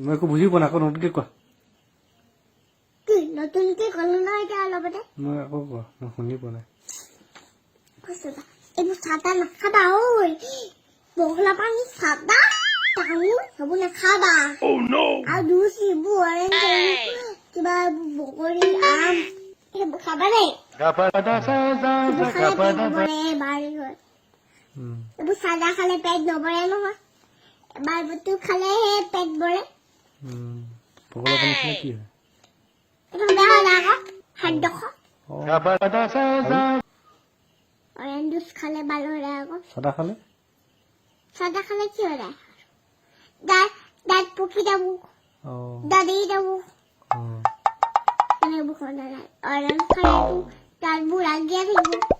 মই একো বুজি পোৱা নাই, আকৌ নতুনকে কোৱা। কি নতুনকে ক'লো নহয় এতিয়া অলপতে। মই আকৌ কোৱা, মই শুনি পোৱা নাই। এইবোৰ চাদা নাখাবা ঐ। বগলা পানী চাদা তামোল সেইবোৰ নাখাবা। আৰু জুচ এইবোৰ অৰেঞ্জ কিবা বগৰী আম সেইবোৰ খাবা দেই। সেইবোৰ খালে পেট ভৰে এবাৰ হয়। এইবোৰ চাদা খালে পেট নভৰে নহয়। এবাৰ বুটু খালেহে পেট ভৰে। পগলা পানী খালে কি হয়? এইটো বেয়া হয় আকৌ খাদ্য খোৱা। অৰেঞ্জ জুচ খালে ভাল হয় আকৌ। চাদা খালে? চাদা খালে কি হয়? দাঁত পকি যাব, দাঁত এৰি যাব। এইবোৰ খালে অৰেঞ্জ খালে দাঁতবোৰ লাগিয়ে থাকিব।